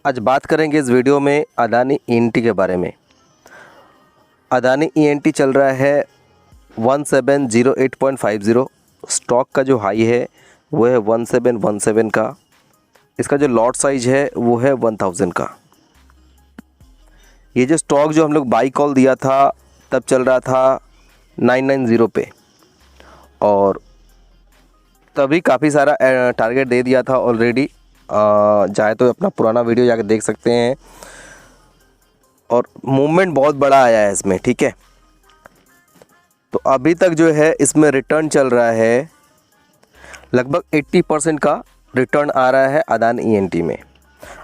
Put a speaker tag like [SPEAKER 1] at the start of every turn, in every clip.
[SPEAKER 1] आज बात करेंगे इस वीडियो में अदानी ईएनटी के बारे में। अदानी ईएनटी चल रहा है 1708.50। स्टॉक का जो हाई है वो है 1717 का। इसका जो लॉट साइज है वो है 1000 का। ये जो स्टॉक जो हम लोग बाई कॉल दिया था तब चल रहा था 990 पे, और तभी काफ़ी सारा टारगेट दे दिया था ऑलरेडी। चाहे तो अपना पुराना वीडियो जाकर देख सकते हैं, और मूवमेंट बहुत बड़ा आया है इसमें। ठीक है, तो अभी तक जो है इसमें रिटर्न चल रहा है, लगभग 80% का रिटर्न आ रहा है अदानी ईएनटी में।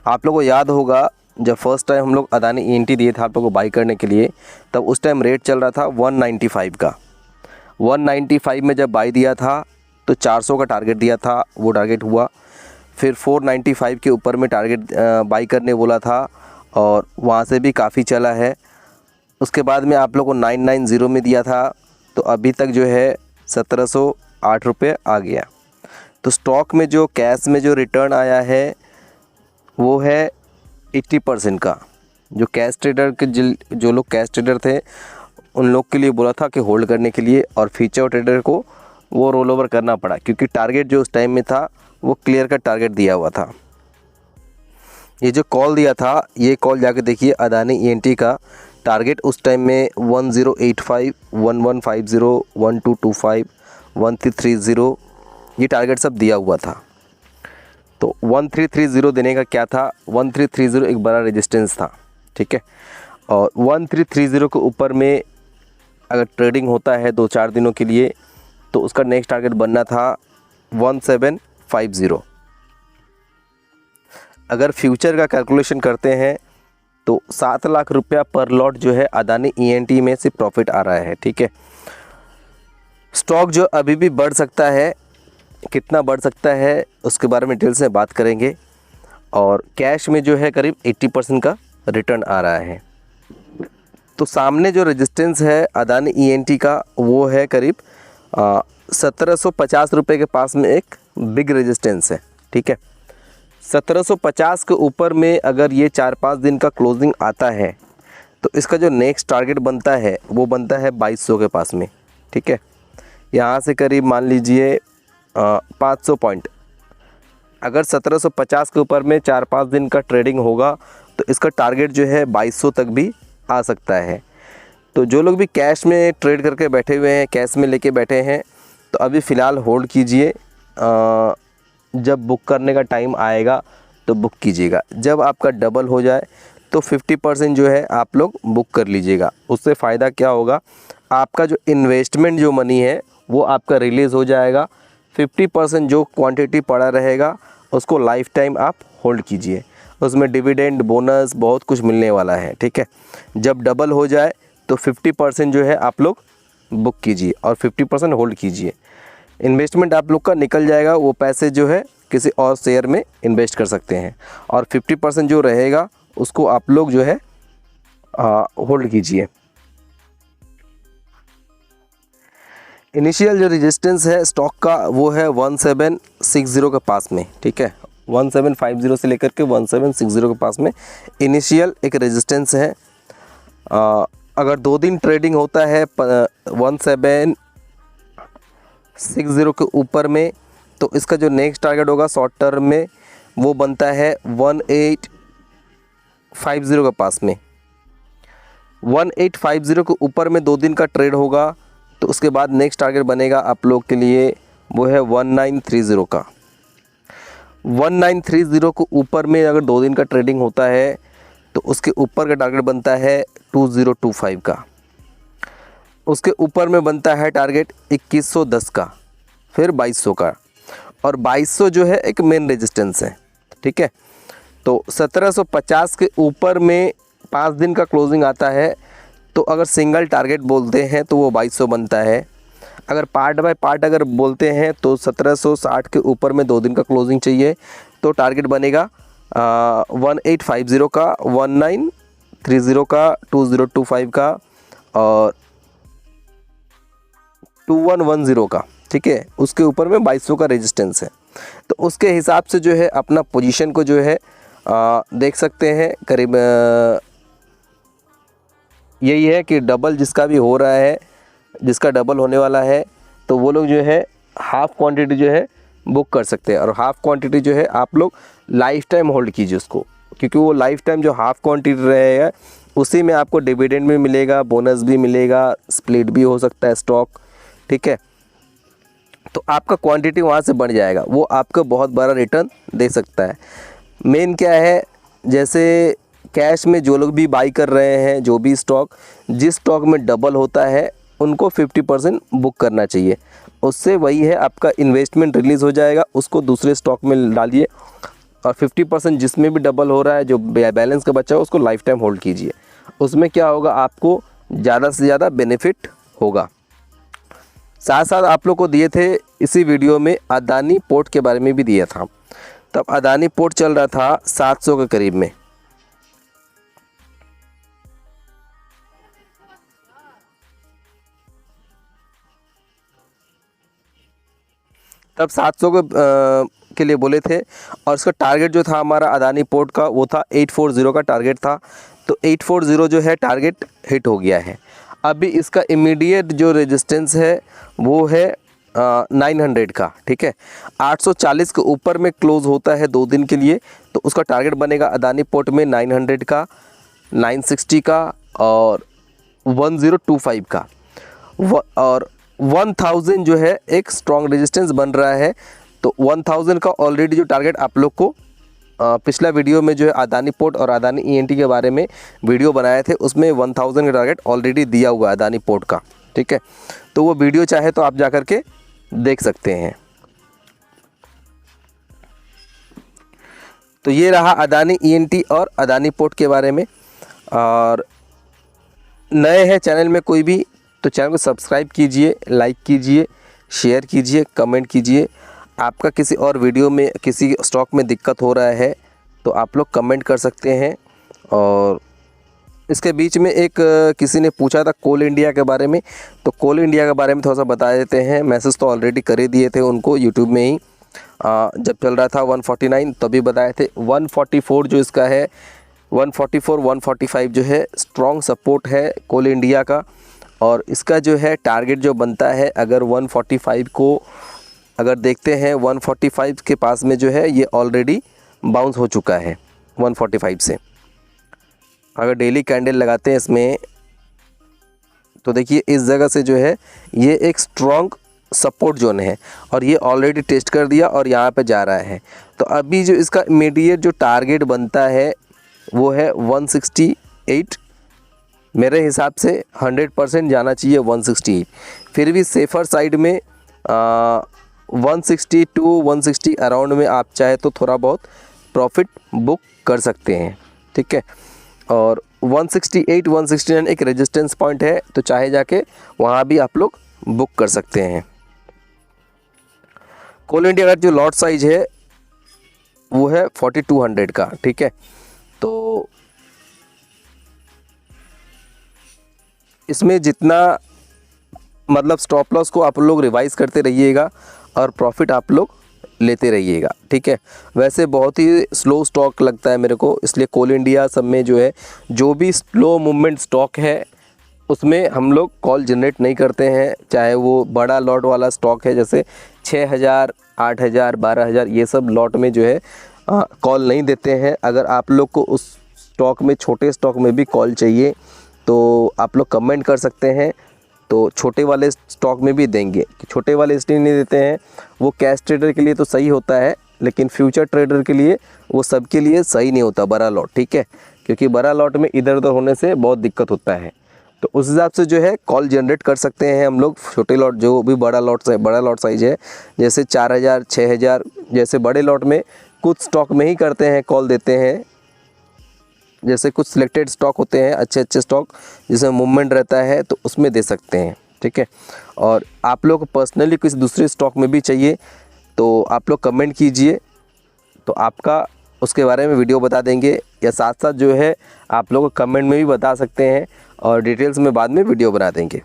[SPEAKER 1] आप लोगों को याद होगा जब फर्स्ट टाइम हम लोग अदानी ईएनटी दिए थे आप लोगों को बाई करने के लिए, तब उस टाइम रेट चल रहा था 195 का। 195 में जब बाई दिया था तो 400 का टारगेट दिया था, वो टारगेट हुआ। फिर 495 के ऊपर में टारगेट बाई करने बोला था, और वहाँ से भी काफ़ी चला है। उसके बाद में आप लोग को 990 में दिया था, तो अभी तक जो है 1708 रुपये आ गया। तो स्टॉक में जो कैश में जो रिटर्न आया है वो है 80% का। जो कैश ट्रेडर के जो लोग कैश ट्रेडर थे उन लोग के लिए बोला था कि होल्ड करने के लिए, और फ्यूचर ट्रेडर को वो रोल ओवर करना पड़ा, क्योंकि टारगेट जो उस टाइम में था वो क्लियर का टारगेट दिया हुआ था। ये जो कॉल दिया था, ये कॉल जाके देखिए, अदानी ईएनटी का टारगेट उस टाइम में 1085, 1150, 1225, 1330, ये टारगेट सब दिया हुआ था। तो 1330 देने का क्या था, 1330 एक बड़ा रेजिस्टेंस था। ठीक है, और 1330 के ऊपर में अगर ट्रेडिंग होता है 2-4 दिनों के लिए, तो उसका नेक्स्ट टारगेट बनना था 1750। अगर फ्यूचर का कैलकुलेशन करते हैं तो 7 लाख रुपया पर लॉट जो है अदानी ईएनटी में से प्रॉफिट आ रहा है। ठीक है, स्टॉक जो अभी भी बढ़ सकता है, कितना बढ़ सकता है उसके बारे में डिटेल से बात करेंगे। और कैश में जो है करीब 80% का रिटर्न आ रहा है। तो सामने जो रेजिस्टेंस है अदानी ईएनटी का वो है करीब 1750 रुपये के पास में एक बिग रेजिस्टेंस है। ठीक है, 1750 के ऊपर में अगर ये 4-5 दिन का क्लोजिंग आता है तो इसका जो नेक्स्ट टारगेट बनता है वो बनता है 2200 के पास में। ठीक है, यहाँ से करीब मान लीजिए 500 पॉइंट। अगर 1750 के ऊपर में 4-5 दिन का ट्रेडिंग होगा तो इसका टारगेट जो है 2200 तक भी आ सकता है। तो जो लोग भी कैश में ट्रेड करके बैठे हुए हैं, कैश में लेके बैठे हैं, तो अभी फ़िलहाल होल्ड कीजिए। जब बुक करने का टाइम आएगा तो बुक कीजिएगा। जब आपका डबल हो जाए तो 50% जो है आप लोग बुक कर लीजिएगा। उससे फ़ायदा क्या होगा, आपका जो इन्वेस्टमेंट जो मनी है वो आपका रिलीज़ हो जाएगा। 50% जो क्वांटिटी पड़ा रहेगा उसको लाइफ टाइम आप होल्ड कीजिए। उसमें डिविडेंड, बोनस बहुत कुछ मिलने वाला है। ठीक है, जब डबल हो जाए तो 50% जो है आप लोग बुक कीजिए और 50% होल्ड कीजिए। इन्वेस्टमेंट आप लोग का निकल जाएगा, वो पैसे जो है किसी और शेयर में इन्वेस्ट कर सकते हैं, और 50% जो रहेगा उसको आप लोग जो है होल्ड कीजिए। इनिशियल जो रेजिस्टेंस है स्टॉक का वो है 1760 के पास में। ठीक है, 1750 से लेकर के 1760 के पास में इनिशियल एक रेजिस्टेंस है। अगर 2 दिन ट्रेडिंग होता है 1760 के ऊपर में, तो इसका जो नेक्स्ट टारगेट होगा शॉर्ट टर्म में वो बनता है 1850 के पास में। 1850 के ऊपर में 2 दिन का ट्रेड होगा तो उसके बाद नेक्स्ट टारगेट बनेगा आप लोग के लिए वो है 1930 का। 1930 के ऊपर में अगर 2 दिन का ट्रेडिंग होता है तो उसके ऊपर का टारगेट बनता है 2025 का। उसके ऊपर में बनता है टारगेट 2110 का, फिर 2200 का, और 2200 जो है एक मेन रेजिस्टेंस है। ठीक है, तो 1750 के ऊपर में 5 दिन का क्लोजिंग आता है तो अगर सिंगल टारगेट बोलते हैं तो वो 2200 बनता है। अगर पार्ट बाय पार्ट अगर बोलते हैं तो 1760 के ऊपर में 2 दिन का क्लोजिंग चाहिए तो टारगेट बनेगा 1850 का, 1930 का, 2025 का और 2110 का। ठीक है, उसके ऊपर में 2200 का रेजिस्टेंस है। तो उसके हिसाब से जो है अपना पोजीशन को जो है देख सकते हैं करीब यही है कि डबल जिसका भी हो रहा है, जिसका डबल होने वाला है, तो वो लोग जो है हाफ़ क्वांटिटी जो है बुक कर सकते हैं। और हाफ़ क्वांटिटी जो है आप लोग लाइफ टाइम होल्ड कीजिए उसको, क्योंकि वो लाइफ टाइम जो हाफ़ क्वांटिटी रहेगा उसी में आपको डिविडेंड भी मिलेगा, बोनस भी मिलेगा, स्प्लिट भी हो सकता है स्टॉक, ठीक है। तो आपका क्वांटिटी वहाँ से बढ़ जाएगा, वो आपको बहुत बड़ा रिटर्न दे सकता है। मेन क्या है, जैसे कैश में जो लोग भी बाई कर रहे हैं, जो भी स्टॉक, जिस स्टॉक में डबल होता है उनको 50% बुक करना चाहिए। उससे वही है आपका इन्वेस्टमेंट रिलीज़ हो जाएगा, उसको दूसरे स्टॉक में डालिए। और 50% जिसमें भी डबल हो रहा है, जो बैलेंस का बचा है, उसको लाइफ टाइम होल्ड कीजिए। उसमें क्या होगा, आपको ज़्यादा से ज़्यादा बेनिफिट होगा। साथ साथ आप लोग को दिए थे इसी वीडियो में अदानी पोर्ट के बारे में भी दिया था। तब अदानी पोर्ट चल रहा था 700 के करीब में। तब 700 के लिए बोले थे, और इसका टारगेट जो था हमारा अदानी पोर्ट का वो था 840 का टारगेट था। तो 840 जो है टारगेट हिट हो गया है। अभी इसका इमीडिएट जो रेजिस्टेंस है वो है 900 का, ठीक है। 840 के ऊपर में क्लोज होता है 2 दिन के लिए, तो उसका टारगेट बनेगा अदानी पोर्ट में 900 का, 960 का और 1025 का। और 1000 जो है एक स्ट्रॉन्ग रेजिस्टेंस बन रहा है। तो 1000 का ऑलरेडी जो टारगेट आप लोग को पिछला वीडियो में जो है अदानी पोर्ट और अदानी ईएनटी के बारे में वीडियो बनाए थे, उसमें 1000 का टारगेट ऑलरेडी दिया हुआ है अदानी पोर्ट का, ठीक है। तो वो वीडियो चाहे तो आप जा कर के देख सकते हैं। तो ये रहा अदानी ईएनटी और अदानी पोर्ट के बारे में। और नए हैं चैनल में कोई भी, तो चैनल को सब्सक्राइब कीजिए, लाइक कीजिए, शेयर कीजिए, कमेंट कीजिए। आपका किसी और वीडियो में किसी स्टॉक में दिक्कत हो रहा है तो आप लोग कमेंट कर सकते हैं। और इसके बीच में एक किसी ने पूछा था कोल इंडिया के बारे में, तो कोल इंडिया के बारे में थोड़ा सा बता देते हैं। मैसेज तो ऑलरेडी कर ही दिए थे उनको यूट्यूब में ही, जब चल रहा था 149 तभी बताए थे। 144 जो इसका है, 144 145 जो है स्ट्रॉन्ग सपोर्ट है कोल इंडिया का। और इसका जो है टारगेट जो बनता है, अगर 145 को अगर देखते हैं, 145 के पास में जो है ये ऑलरेडी बाउंस हो चुका है 145 से। अगर डेली कैंडल लगाते हैं इसमें तो देखिए इस जगह से जो है ये एक स्ट्रॉन्ग सपोर्ट जोन है, और ये ऑलरेडी टेस्ट कर दिया और यहाँ पे जा रहा है। तो अभी जो इसका इमीडिएट जो टारगेट बनता है वो है 168। मेरे हिसाब से 100% जाना चाहिए 168। फिर भी सेफ़र साइड में 162 160 अराउंड में आप चाहे तो थोड़ा बहुत प्रॉफिट बुक कर सकते हैं, ठीक है। और 168 169 एक रेजिस्टेंस पॉइंट है, तो चाहे जाके वहाँ भी आप लोग बुक कर सकते हैं। कोल इंडिया का जो लॉट साइज है वो है 4200 का, ठीक है। तो इसमें जितना मतलब स्टॉप लॉस को आप लोग रिवाइज करते रहिएगा और प्रॉफिट आप लोग लेते रहिएगा, ठीक है। वैसे बहुत ही स्लो स्टॉक लगता है मेरे को, इसलिए कोल इंडिया सब में जो है जो भी स्लो मूवमेंट स्टॉक है उसमें हम लोग कॉल जनरेट नहीं करते हैं। चाहे वो बड़ा लॉट वाला स्टॉक है, जैसे 6000 8000 12000 ये सब लॉट में जो है कॉल नहीं देते हैं। अगर आप लोग को उस स्टॉक में, छोटे स्टॉक में भी कॉल चाहिए तो आप लोग कमेंट कर सकते हैं, तो छोटे वाले स्टॉक में भी देंगे। छोटे वाले इसलिए नहीं देते हैं, वो कैश ट्रेडर के लिए तो सही होता है, लेकिन फ्यूचर ट्रेडर के लिए वो सबके लिए सही नहीं होता बड़ा लॉट, ठीक है। क्योंकि बड़ा लॉट में इधर उधर होने से बहुत दिक्कत होता है। तो उस हिसाब से जो है कॉल जनरेट कर सकते हैं हम लोग। छोटे लॉट जो भी बड़ा लॉट साइज है, जैसे 4000 6000 जैसे बड़े लॉट में कुछ स्टॉक में ही करते हैं, कॉल देते हैं। जैसे कुछ सिलेक्टेड स्टॉक होते हैं, अच्छे अच्छे स्टॉक जिसमें मूवमेंट रहता है, तो उसमें दे सकते हैं, ठीक है। और आप लोग पर्सनली किसी दूसरे स्टॉक में भी चाहिए तो आप लोग कमेंट कीजिए, तो आपका उसके बारे में वीडियो बता देंगे। या साथ साथ जो है आप लोग कमेंट में भी बता सकते हैं और डिटेल्स में बाद में वीडियो बना देंगे।